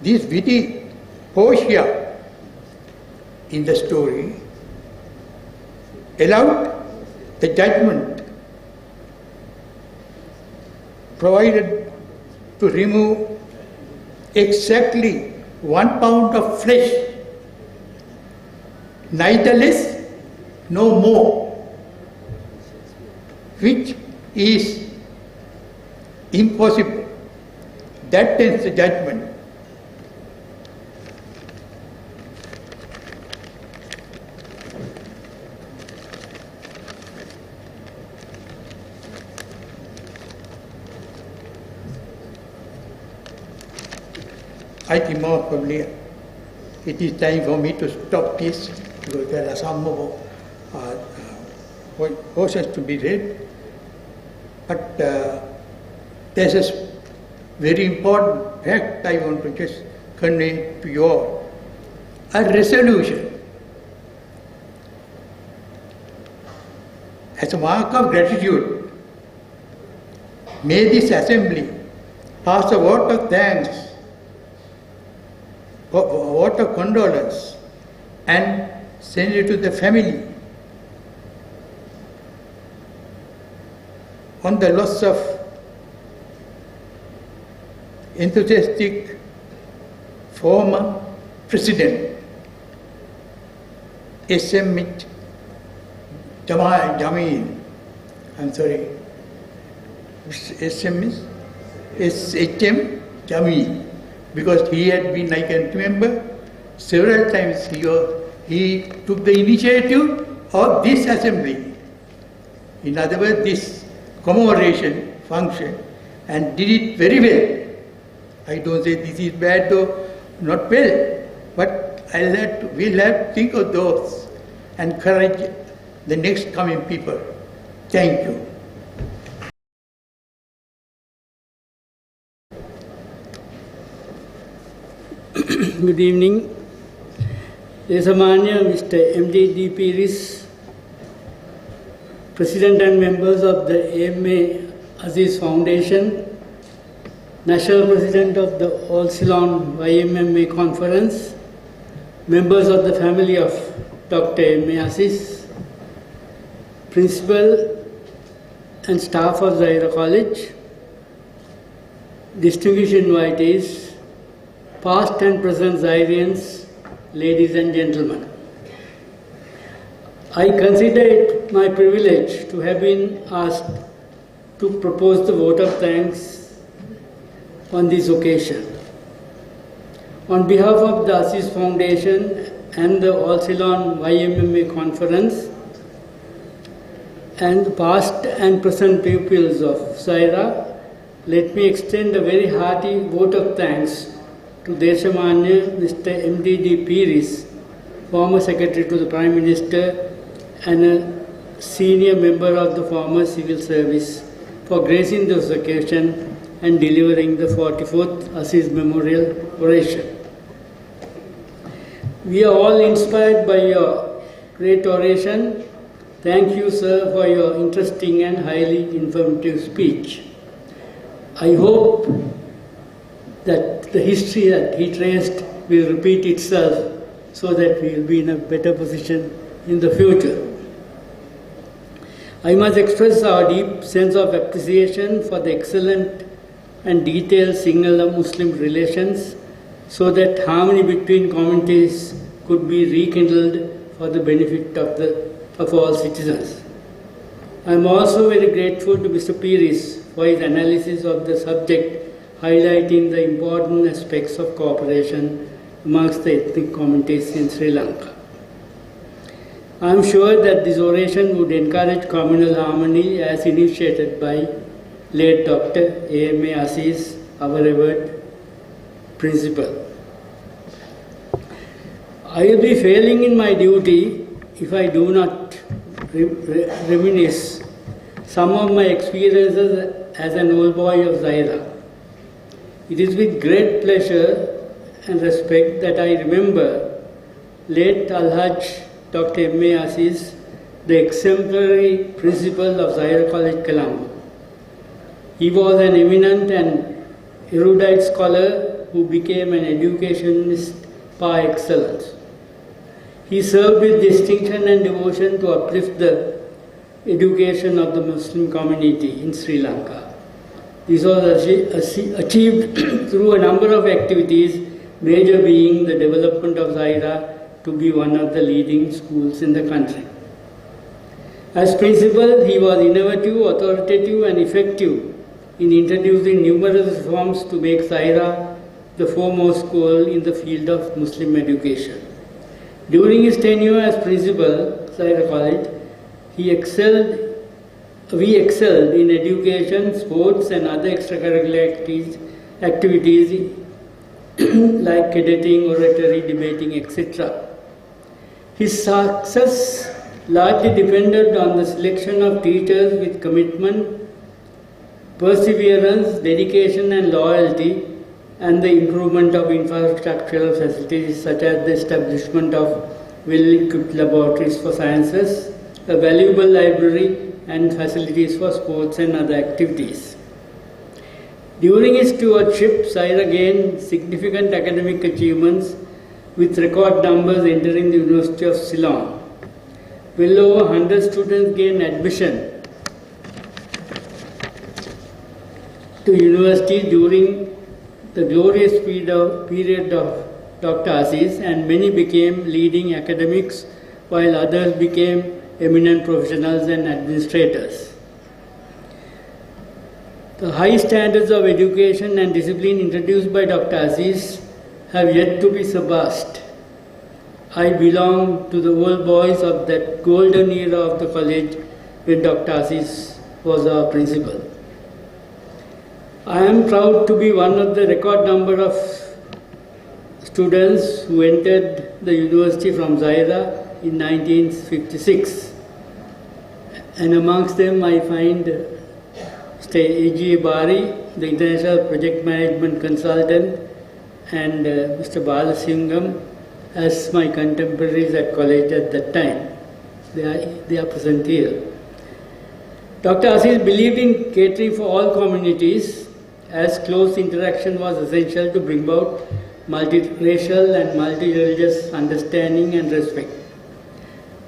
This witty Portia in the story allowed the judgment provided to remove exactly 1 pound of flesh, neither less nor more, which is impossible. That ends the judgment. I think more probably it is time for me to stop this because there are some more portions to be read. But there's a very important fact I want to just convey to you all. A resolution as a mark of gratitude, may this assembly pass a vote of thanks, a vote of condolence, and send it to the family on the loss of enthusiastic former President A.M.A. Jameel. I'm sorry, S.H.M. Jameel, because he had been, I can remember, several times he took the initiative of this assembly. In other words, this commemoration function, and did it very well. I don't say this is bad or not well, but we'll have to think of those and encourage the next coming people. Thank you. Good evening. Desamanya Mr. M.D. Piris, President and members of the A.M.A. Azeez Foundation, National President of the All Ceylon A.M.A. Conference, members of the family of Dr. A.M.A. Azeez, Principal and staff of Zaira College, distinguished invitees, past and present Zairians, ladies and gentlemen. I consider it my privilege to have been asked to propose the vote of thanks on this occasion. On behalf of the Azeez Foundation and the All Ceylon A.M.A. Conference and the past and present pupils of Zaira, let me extend a very hearty vote of thanks to Desamanya Mr. M.D. Piris, former Secretary to the Prime Minister and a senior member of the former civil service, for gracing this occasion and delivering the 44th Azeez Memorial Oration. We are all inspired by your great oration. Thank you, sir, for your interesting and highly informative speech. I hope that the history that he traced will repeat itself so that we will be in a better position in the future. I must express our deep sense of appreciation for the excellent and detailed Sinhala-Muslim relations so that harmony between communities could be rekindled for the benefit of all citizens. I am also very grateful to Mr. Piris for his analysis of the subject, highlighting the important aspects of cooperation amongst the ethnic communities in Sri Lanka. I am sure that this oration would encourage communal harmony as initiated by late Dr. A.M.A. Azeez, our revered principal. I will be failing in my duty if I do not reminisce some of my experiences as an old boy of Zaira. It is with great pleasure and respect that I remember late Al-Hajj Dr. A.M.A. Azeez, the exemplary principal of Zaira College, Colombo. He was an eminent and erudite scholar who became an educationist par excellence. He served with distinction and devotion to uplift the education of the Muslim community in Sri Lanka. This was achieved through a number of activities, major being the development of Zaira to be one of the leading schools in the country. As principal, he was innovative, authoritative and effective in introducing numerous reforms to make Zaira the foremost school in the field of Muslim education. During his tenure as principal, Zaira College, we excelled in education, sports and other extracurricular activities like cadetting, oratory, debating, etc. His success largely depended on the selection of teachers with commitment, perseverance, dedication and loyalty, and the improvement of infrastructural facilities such as the establishment of well-equipped laboratories for sciences, a valuable library and facilities for sports and other activities. During his stewardship, Zaira gained significant academic achievements with record numbers entering the University of Ceylon. Well over 100 students gained admission to university during the glorious period of Dr. Azeez, and many became leading academics while others became eminent professionals and administrators. The high standards of education and discipline introduced by Dr. Azeez have yet to be surpassed. I belong to the old boys of that golden era of the college when Dr. Azeez was our principal. I am proud to be one of the record number of students who entered the university from Zaira in 1956. And amongst them I find Mr. A.G. Bari, the International Project Management Consultant, and Mr. Balasingam as my contemporaries at college at that time. They are present here. Dr. Azeez believed in catering for all communities, as close interaction was essential to bring about multiracial and multi-religious understanding and respect.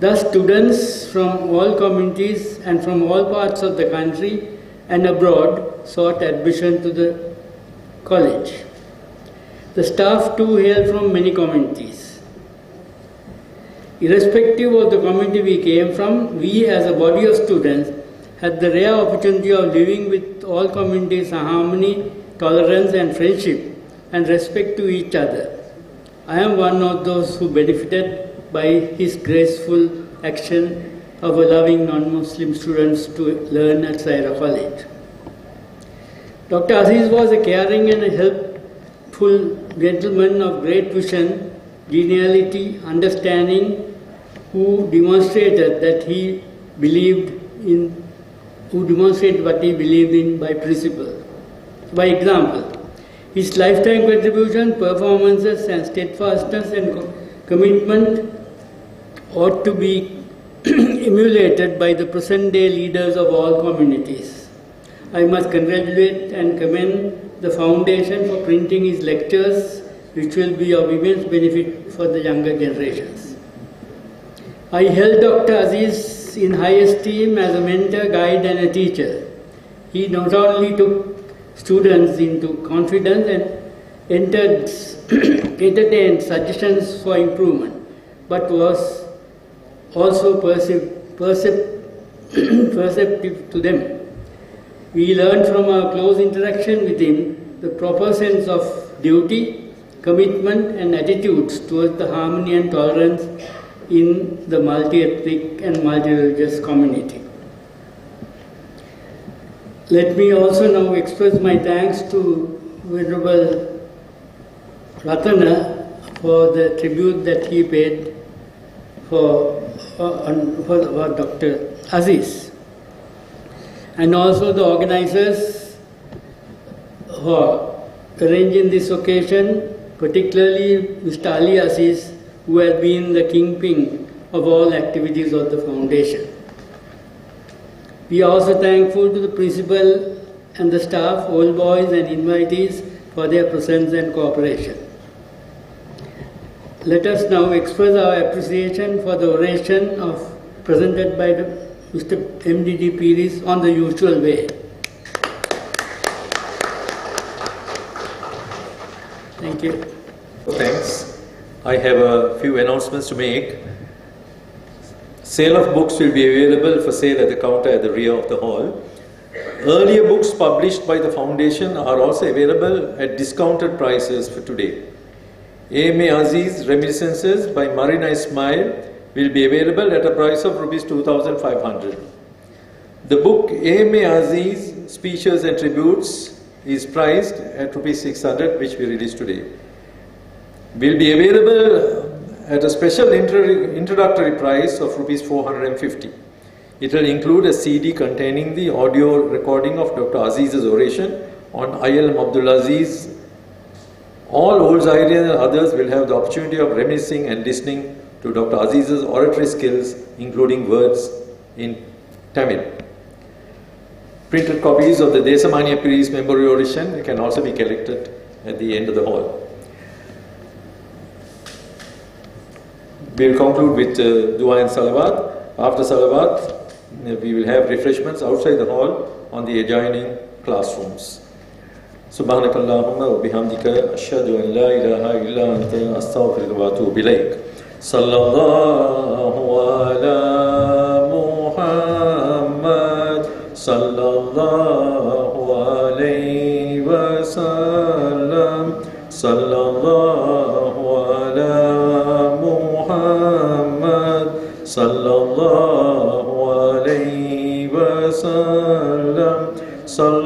Thus, students from all communities and from all parts of the country and abroad sought admission to the college. The staff too hailed from many communities. Irrespective of the community we came from, we as a body of students had the rare opportunity of living with all communities in harmony, tolerance and friendship and respect to each other. I am one of those who benefited by his graceful action of allowing non-Muslim students to learn at Zaira College. Dr. Azeez was a caring and a helpful gentleman of great vision, geniality, understanding, who demonstrated what he believed in by principle. By example, his lifetime contribution, performances and steadfastness and commitment ought to be emulated by the present day leaders of all communities. I must congratulate and commend the foundation for printing his lectures, which will be of immense benefit for the younger generations. I held Dr. Azeez in high esteem as a mentor, guide and a teacher. He not only took students into confidence and entertained suggestions for improvement, but was also perceptive to them. We learned from our close interaction with him the proper sense of duty, commitment and attitudes towards the harmony and tolerance in the multi-ethnic and multi-religious community. Let me also now express my thanks to Venerable Ratana for the tribute that he paid for Dr. Azeez, and also the organizers for arranging this occasion, particularly Mr. Ali Azeez, who has been the kingpin of all activities of the foundation. We are also thankful to the principal and the staff, old boys and invitees for their presence and cooperation. Let us now express our appreciation for the oration presented by Mr. M.D.D. Piris on the usual way. Thank you. Thanks. I have a few announcements to make. Sale of books will be available for sale at the counter at the rear of the hall. Earlier books published by the foundation are also available at discounted prices for today. A.M.A. Azeez Reminiscences by Marina Ismail will be available at a price of Rs 2,500. The book A.M.A. Azeez Speeches and Tributes is priced at Rs 600, which we released today. Will be available at a special introductory price of Rs 450. It will include a CD containing the audio recording of Dr. Azeez's oration on I.L.M. Abdul Aziz. All old Zairians and others will have the opportunity of reminiscing and listening to Dr. Azeez's oratory skills, including words in Tamil. Printed copies of the Desamaniya Piris Memorial Oration can also be collected at the end of the hall. We will conclude with Dua and Salawat. After Salawat, we will have refreshments outside the hall on the adjoining classrooms. سبحانك اللهم وبحمدك أشهد أن لا إله إلا أنت أستغفرك وأتوب إليك. صلى الله على محمد صلى الله عليه وسلم صلى الله على محمد صلى الله عليه وسلم صلى